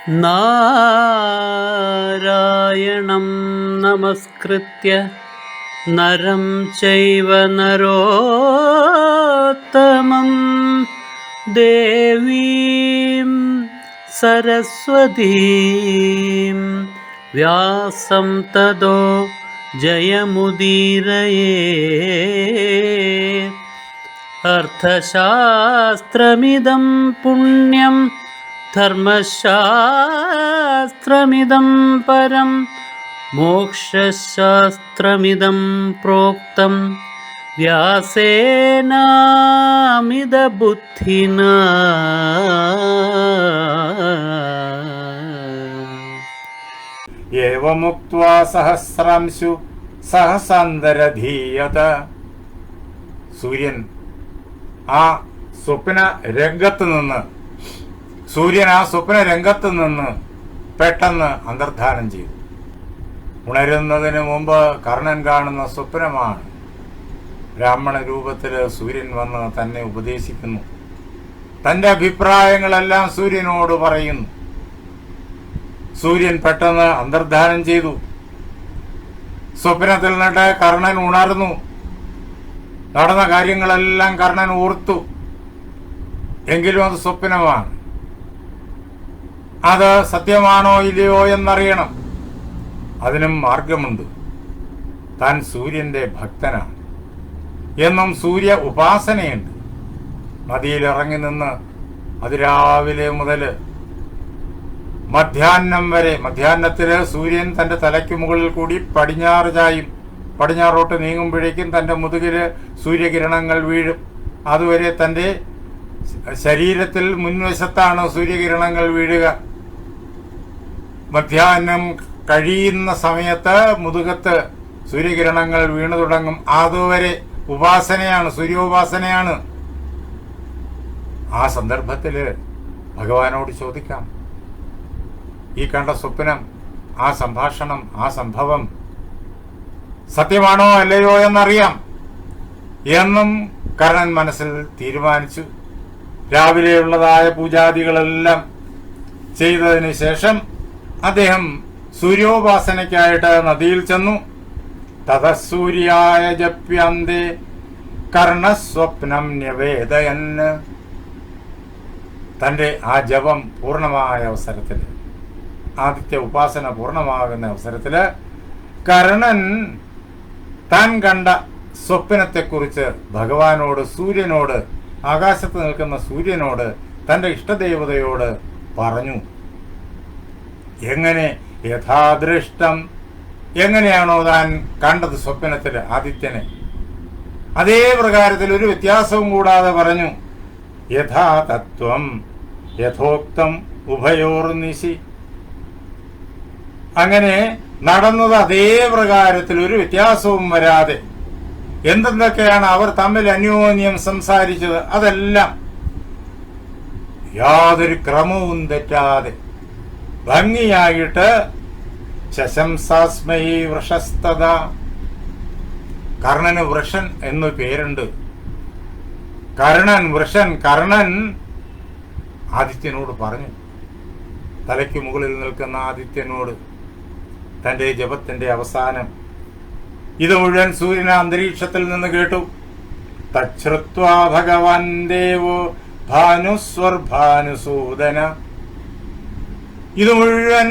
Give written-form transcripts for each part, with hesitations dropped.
നാരായണം നമസ്കൃത്യ നരം ചൈവ നരോത്തമം ദേവീം സരസ്വതീം വ്യാസം തതോ ജയമുദീരയേ. അർത്ഥശാസ്ത്രമിദം പുണ്യം ധർമ്മശാസ്ത്രമിദം പരം മോക്ഷശാസ്ത്രമിദം പ്രോക്തം വ്യാസേനാമിതബുദ്ധിനാ. ഏവമുക്ത്വാ സഹസ്രാംശു സഹസാന്തരധീയത. സൂര്യൻ ആ സ്വപ്ന രംഗത്ത് നിന്ന് പെട്ടെന്ന് അന്തർധാനം ചെയ്തു. ഉണരുന്നതിന് മുമ്പ് കർണൻ കാണുന്ന സ്വപ്നമാണ് ബ്രാഹ്മണ രൂപത്തിൽ സൂര്യൻ വന്ന് തന്നെ ഉപദേശിക്കുന്നു. തന്റെ അഭിപ്രായങ്ങളെല്ലാം സൂര്യനോട് പറയുന്നു. സൂര്യൻ പെട്ടെന്ന് അന്തർധാനം ചെയ്തു. സ്വപ്നത്തിൽ നിന്നിട്ട് കർണൻ ഉണർന്നു. നടന്ന കാര്യങ്ങളെല്ലാം കർണൻ ഓർത്തു. എങ്കിലും അത് സ്വപ്നമാണ്. അത് സത്യമാണോ ഇല്ലയോ എന്നറിയണം. അതിനും മാർഗമുണ്ട്. താൻ സൂര്യന്റെ ഭക്തനാണ് എന്നും സൂര്യ ഉപാസനയുണ്ട്. നദിയിൽ ഇറങ്ങി നിന്ന് അതിരാവിലെ മുതൽ മധ്യാഹ്നം വരെ, മധ്യാഹ്നത്തില് സൂര്യൻ തന്റെ തലയ്ക്ക് മുകളിൽ കൂടി പടിഞ്ഞാറ് ചായും. പടിഞ്ഞാറോട്ട് നീങ്ങുമ്പോഴേക്കും തന്റെ മുതുകില് സൂര്യകിരണങ്ങൾ വീഴും. അതുവരെ തന്റെ ശരീരത്തിൽ മുൻവശത്താണ് സൂര്യകിരണങ്ങൾ വീഴുക. മധ്യാഹ്നം കഴിയുന്ന സമയത്ത് മുതുകത്ത് സൂര്യകിരണങ്ങൾ വീണു തുടങ്ങും. അതുവരെ ഉപാസനയാണ്, സൂര്യോപാസനയാണ്. ആ സന്ദർഭത്തില് ഭഗവാനോട് ചോദിക്കാം, ഈ കണ്ട സ്വപ്നം, ആ സംഭാഷണം, ആ സംഭവം സത്യമാണോ അല്ലയോ എന്നറിയാം എന്നും കർണൻ മനസ്സിൽ തീരുമാനിച്ചു. രാവിലെയുള്ളതായ പൂജാദികളെല്ലാം ചെയ്തതിന് ശേഷം അദ്ദേഹം സൂര്യോപാസനയ്ക്കായിട്ട് നദിയിൽ ചെന്നു. തതസൂര്യായ ജപ്യന്തേ കർണസ്വപ്നം ന്യവേദയന്. തന്റെ ആ ജപം പൂർണ്ണമായ അവസരത്തിൽ, ആദിത്യ ഉപാസന പൂർണ്ണമാകുന്ന അവസരത്തില് കർണൻ താൻ കണ്ട സ്വപ്നത്തെക്കുറിച്ച് ഭഗവാനോട്, സൂര്യനോട്, ആകാശത്ത് നിൽക്കുന്ന സൂര്യനോട്, തന്റെ ഇഷ്ടദേവതയോട് പറഞ്ഞു. എങ്ങനെ യഥാദൃഷ്ടം, എങ്ങനെയാണോ താൻ കണ്ടത് സ്വപ്നത്തില് ആദിത്യനെ, അതേ പ്രകാരത്തിൽ ഒരു വ്യത്യാസവും കൂടാതെ പറഞ്ഞു. യഥാ തത്വം യഥോക്തം ഉഭയോർനിശി. അങ്ങനെ നടന്നത് അതേ പ്രകാരത്തിൽ ഒരു വ്യത്യാസവും വരാതെ, എന്തെന്തൊക്കെയാണ് അവർ തമ്മിൽ അന്യോന്യം സംസാരിച്ചത് അതെല്ലാം യാതൊരു ക്രമവും തെറ്റാതെ ഭംഗിയായിട്ട് ശശംസാസ്മൈ വൃഷസ്തത. കർണന് വൃഷൻ എന്നു പേരുണ്ട്. കർണൻ ആദിത്യനോട് പറഞ്ഞു. തലയ്ക്ക് മുകളിൽ നിൽക്കുന്ന ആദിത്യനോട് തന്റെ ജപത്തിന്റെ അവസാനം ഇത് മുഴുവൻ സൂര്യന അന്തരീക്ഷത്തിൽ നിന്ന് കേട്ടു. തച്ഛ്രുത്വാ ഭഗവാൻ ദേവോ ഭാനുസ്വർഭാനുസൂദന. ഇത് മുഴുവൻ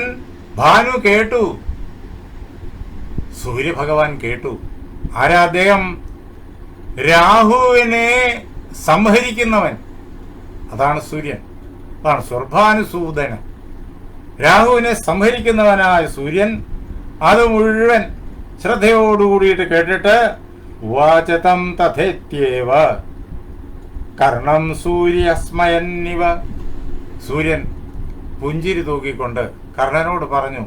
ഭാനു കേട്ടു, സൂര്യഭഗവാൻ കേട്ടു. ആരാ അദ്ദേഹം? രാഹുവിനെ സംഹരിക്കുന്നവൻ, അതാണ് സൂര്യൻ, അതാണ് സ്വർഭാനുസൂദന. രാഹുവിനെ സംഹരിക്കുന്നവനായ സൂര്യൻ അത് മുഴുവൻ ശ്രദ്ധയോടുകൂടിയിട്ട് കേട്ടിട്ട് വാചതം തഥേത്യേവ കർണം സൂര്യസ്മയന്നിവ. സൂര്യൻ പുഞ്ചിരി തൂക്കിക്കൊണ്ട് കർണനോട് പറഞ്ഞു,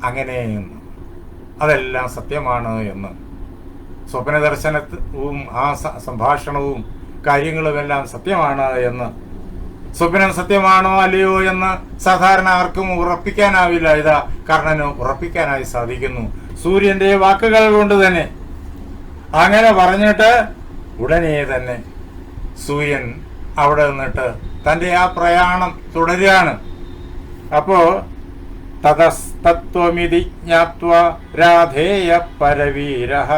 അങ്ങനെയെന്ന്, അതെല്ലാം സത്യമാണ് എന്ന്. സ്വപ്ന ദർശനവും ആ സംഭാഷണവും കാര്യങ്ങളുമെല്ലാം സത്യമാണ് എന്ന്. സ്വപ്നം സത്യമാണോ അല്ലയോ എന്ന് സാധാരണ ആർക്കും ഉറപ്പിക്കാനാവില്ല. ഇതാ കർണന് ഉറപ്പിക്കാനായി സാധിക്കുന്നു സൂര്യന്റെ വാക്കുകൾ കൊണ്ട് തന്നെ. അങ്ങനെ പറഞ്ഞിട്ട് ഉടനെ തന്നെ സൂര്യൻ അവിടെ നിന്നിട്ട് തന്റെ ആ പ്രയാണം തുടരുകയാണ്. അപ്പോ തതസ്തത്വമിതി ജ്ഞാത്വാ രാധേയ പരവീരഃ.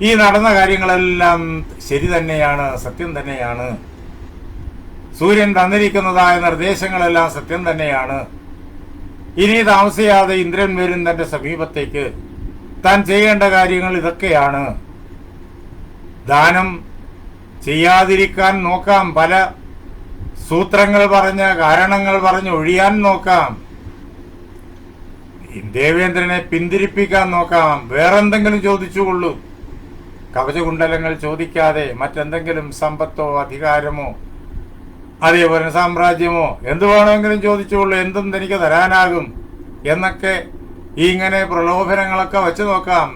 ഈ നടന്ന കാര്യങ്ങളെല്ലാം ശരി തന്നെയാണ്, സത്യം തന്നെയാണ്. സൂര്യൻ തന്നിരിക്കുന്നതായ നിർദ്ദേശങ്ങളെല്ലാം സത്യം തന്നെയാണ്. ഇനി താമസിയാതെ ഇന്ദ്രൻ വരും തന്റെ സമീപത്തേക്ക്. താൻ ചെയ്യേണ്ട കാര്യങ്ങൾ ഇതൊക്കെയാണ്. ദാനം ചെയ്യാതിരിക്കാൻ നോക്കാം, പല സൂത്രങ്ങൾ പറഞ്ഞ് കാരണങ്ങൾ പറഞ്ഞ് ഒഴിയാൻ നോക്കാം, ദേവേന്ദ്രനെ പിന്തിരിപ്പിക്കാൻ നോക്കാം, വേറെന്തെങ്കിലും ചോദിച്ചുകൊള്ളൂ. കവചകുണ്ടലങ്ങൾ ചോദിക്കാതെ മറ്റെന്തെങ്കിലും സമ്പത്തോ അധികാരമോ അതേപോലെ സാമ്രാജ്യമോ എന്ത് വേണമെങ്കിലും ചോദിച്ചുകൊള്ളൂ, എന്തും തനിക്ക് തരാനാകും എന്നൊക്കെ ഇങ്ങനെ പ്രലോഭനങ്ങളൊക്കെ വെച്ച് നോക്കാം.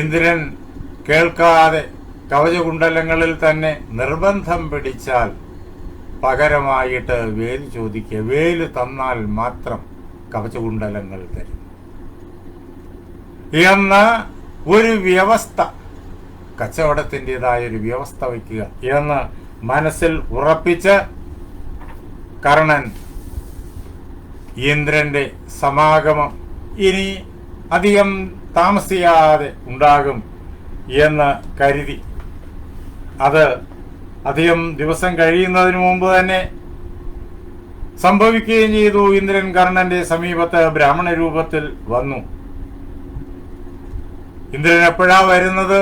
ഇന്ദ്രൻ കേൾക്കാതെ കവചകുണ്ടലങ്ങളിൽ തന്നെ നിർബന്ധം പിടിച്ചാൽ പകരമായിട്ട് വേല് ചോദിക്കുക. വേല് തന്നാൽ മാത്രം കവചകുണ്ടലങ്ങൾ തരും എന്ന ഒരു വ്യവസ്ഥ, കച്ചവടത്തിൻ്റെതായ ഒരു വ്യവസ്ഥ വയ്ക്കുക എന്ന് മനസ്സിൽ ഉറപ്പിച്ച് കർണൻ ഇന്ദ്രന്റെ സമാഗമം ഇനി അധികം താമസിയാതെ ഉണ്ടാകും എന്ന് കരുതി. അത് അധികം ദിവസം കഴിയുന്നതിന് മുമ്പ് തന്നെ സംഭവിക്കുകയും ചെയ്തു. ഇന്ദ്രൻ കർണന്റെ സമീപത്ത് ബ്രാഹ്മണ രൂപത്തിൽ വന്നു. ഇന്ദ്രൻ എപ്പോഴാ വരുന്നത്?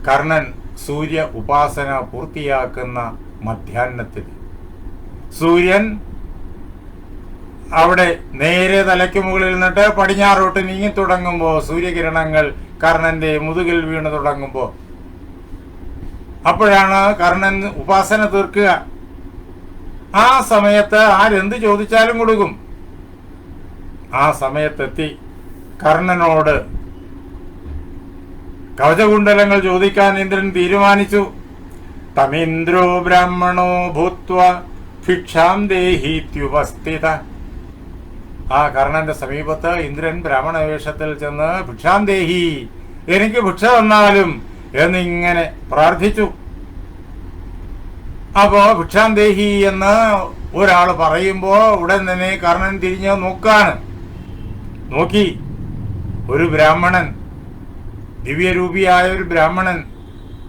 കർണൻ സൂര്യ ഉപാസന പൂർത്തിയാക്കുന്ന മധ്യാഹ്നത്തിൽ. സൂര്യൻ അവിടെ നേരെ തലയ്ക്ക് മുകളിൽ നിന്നിട്ട് പടിഞ്ഞാറോട്ട് നീങ്ങി തുടങ്ങുമ്പോൾ, സൂര്യകിരണങ്ങൾ കർണന്റെ മുതുകിൽ വീണ് തുടങ്ങുമ്പോൾ, അപ്പോഴാണ് കർണൻ ഉപാസന തീർക്കുക. ആ സമയത്ത് ആരെന്ത് ചോദിച്ചാലും കൊടുക്കും. ആ സമയത്തെത്തി കർണനോട് കവചകുണ്ടലങ്ങൾ ചോദിക്കാൻ ഇന്ദ്രൻ തീരുമാനിച്ചു. തമിന്ദ്രോ ബ്രാഹ്മണോ ഭൂത്വ ഭിക്ഷാം ദേഹീത്യുപസ്ഥിത. ആ കർണന്റെ സമീപത്ത് ഇന്ദ്രൻ ബ്രാഹ്മണ വേഷത്തിൽ ചെന്ന് ഭിക്ഷാം ദേഹി, എനിക്ക് ഭിക്ഷ തന്നാലും എന്നിങ്ങനെ പ്രാർത്ഥിച്ചു. അപ്പോ ഭിക്ഷാം ദേഹി എന്ന് ഒരാൾ പറയുമ്പോ ഉടൻ തന്നെ കർണൻ തിരിഞ്ഞ് നോക്കി. ഒരു ബ്രാഹ്മണൻ, ദിവ്യരൂപിയായ ഒരു ബ്രാഹ്മണൻ,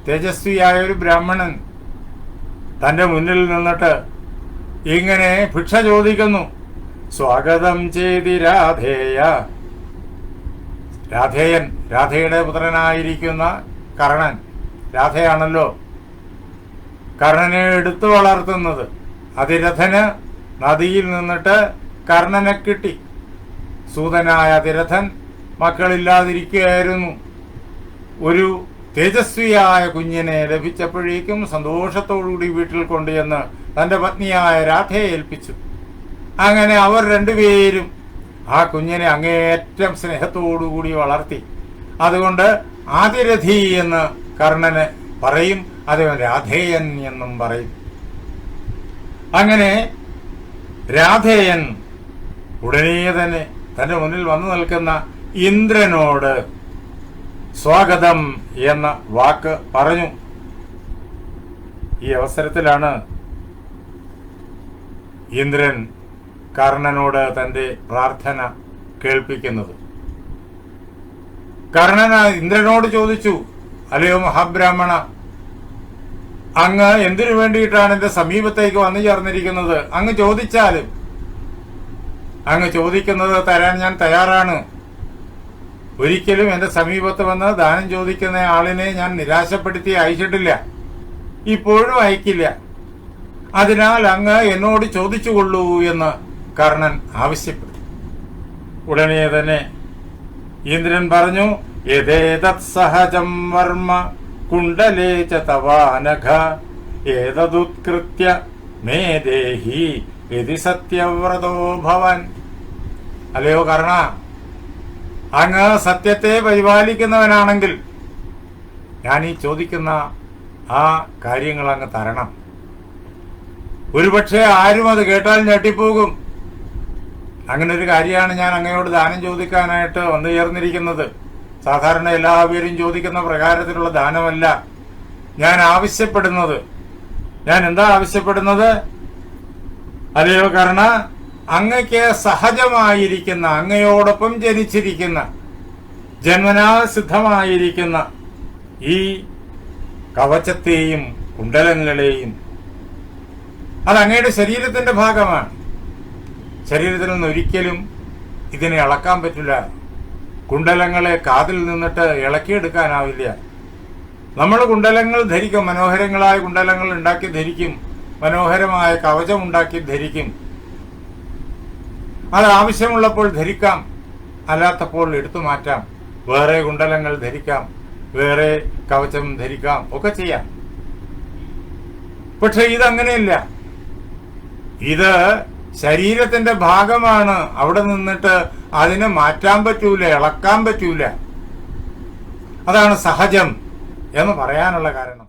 തേജസ്വിയായ ഒരു ബ്രാഹ്മണൻ തന്റെ മുന്നിൽ നിന്നിട്ട് ഇങ്ങനെ ഭിക്ഷ ചോദിക്കുന്നു. സ്വാഗതം ചെയ്തി രാധേയ. രാധേയൻ, രാധയുടെ പുത്രനായിരിക്കുന്ന കർണൻ, രാധയാണല്ലോ കർണനെ എടുത്തു വളർത്തുന്നത്. അതിരഥന് നദിയിൽ നിന്നിട്ട് കർണനെ കിട്ടി. സൂതനായ അതിരഥൻ മക്കളില്ലാതിരിക്കുകയായിരുന്നു. ഒരു തേജസ്വിയായ കുഞ്ഞിനെ ലഭിച്ചപ്പോഴേക്കും സന്തോഷത്തോടുകൂടി വീട്ടിൽ കൊണ്ടുചെന്ന് തന്റെ പത്നിയായ രാധയെ ഏൽപ്പിച്ചു. അങ്ങനെ അവർ രണ്ടുപേരും ആ കുഞ്ഞിനെ അങ്ങേയറ്റം സ്നേഹത്തോടുകൂടി വളർത്തി. അതുകൊണ്ട് ആദിരഥി എന്ന് കർണന് പറയും, അതേവൻ രാധേയൻ എന്നും പറയും. അങ്ങനെ രാധേയൻ ഉടനെ തന്നെ തന്റെ മുന്നിൽ വന്നു നിൽക്കുന്ന ഇന്ദ്രനോട് സ്വാഗതം എന്ന വാക്ക് പറഞ്ഞു. ഈ അവസരത്തിലാണ് ഇന്ദ്രൻ കർണനോട് തന്റെ പ്രാർത്ഥന കേൾപ്പിക്കുന്നത്. കർണൻ ഇന്ദ്രനോട് ചോദിച്ചു, അല്ലയോ മഹാബ്രാഹ്മണ, അങ്ങ് എന്തിനു വേണ്ടിയിട്ടാണ് എന്റെ സമീപത്തേക്ക് വന്നു ചേർന്നിരിക്കുന്നത്? അങ്ങ് ചോദിച്ചാലും, അങ്ങ് ചോദിക്കുന്നത് തരാൻ ഞാൻ തയ്യാറാണ്. ഒരിക്കലും എന്റെ സമീപത്ത് വന്ന് ദാനം ചോദിക്കുന്ന ആളിനെ ഞാൻ നിരാശപ്പെടുത്തി അയച്ചിട്ടില്ല, ഇപ്പോഴും അയക്കില്ല. അതിനാൽ അങ്ങ് എന്നോട് ചോദിച്ചുകൊള്ളൂ എന്ന് കർണൻ ആവശ്യപ്പെട്ടു. ഉടനെ തന്നെ ഇന്ദ്രൻ പറഞ്ഞു, യഥേതത് സഹജം വർമ്മ കുണ്ടലേ ച തവാനഘ ഏതദുത്കൃത്യ മേ ദേഹി യതി സത്യവ്രതോ ഭവൻ. അല്ലയോ കർണ, അങ്ങ് സത്യത്തെ പരിപാലിക്കുന്നവനാണെങ്കിൽ ഞാൻ ഈ ചോദിക്കുന്ന ആ കാര്യങ്ങൾ അങ്ങ് തരണം. ഒരുപക്ഷെ ആരും അത് കേട്ടാൽ ഞെട്ടിപ്പോകും. അങ്ങനെ ഒരു കാര്യമാണ് ഞാൻ അങ്ങയോട് ദാനം ചോദിക്കാനായിട്ട് വന്നു ചേർന്നിരിക്കുന്നത്. സാധാരണ എല്ലാവരും ചോദിക്കുന്ന പ്രകാരത്തിലുള്ള ദാനമല്ല ഞാൻ ആവശ്യപ്പെടുന്നത്. ഞാൻ എന്താ ആവശ്യപ്പെടുന്നത്? അല്ലയോ കർണ, അങ്ങയ്ക്ക് സഹജമായിരിക്കുന്ന, അങ്ങയോടൊപ്പം ജനിച്ചിരിക്കുന്ന, ജന്മനാ സിദ്ധമായിരിക്കുന്ന ഈ കവചത്തെയും കുണ്ടലങ്ങളെയും, അത് അങ്ങയുടെ ശരീരത്തിന്റെ ഭാഗമാണ്. ശരീരത്തിൽ നിന്ന് ഒരിക്കലും ഇതിനെ ഇളക്കാൻ പറ്റില്ല. കുണ്ടലങ്ങളെ കാതിൽ നിന്നിട്ട് ഇളക്കിയെടുക്കാനാവില്ല. നമ്മൾ കുണ്ടലങ്ങൾ ധരിക്കും, മനോഹരങ്ങളായ കുണ്ടലങ്ങൾ ഉണ്ടാക്കി ധരിക്കും, മനോഹരമായ കവചം ഉണ്ടാക്കി ധരിക്കും. അത് ആവശ്യമുള്ളപ്പോൾ ധരിക്കാം, അല്ലാത്തപ്പോൾ എടുത്തു മാറ്റാം. വേറെ കുണ്ടലങ്ങൾ ധരിക്കാം, വേറെ കവചം ധരിക്കാം, ഒക്കെ ചെയ്യാം. പക്ഷെ ഇതങ്ങനെയല്ല. ഇത് ശരീരത്തിന്റെ ഭാഗമാണ്. അവിടെ നിന്നിട്ട് അതിനെ മാറ്റാൻ പറ്റൂല, ഇളക്കാൻ പറ്റൂല. അതാണ് സഹജം എന്ന് പറയാനുള്ള കാരണം.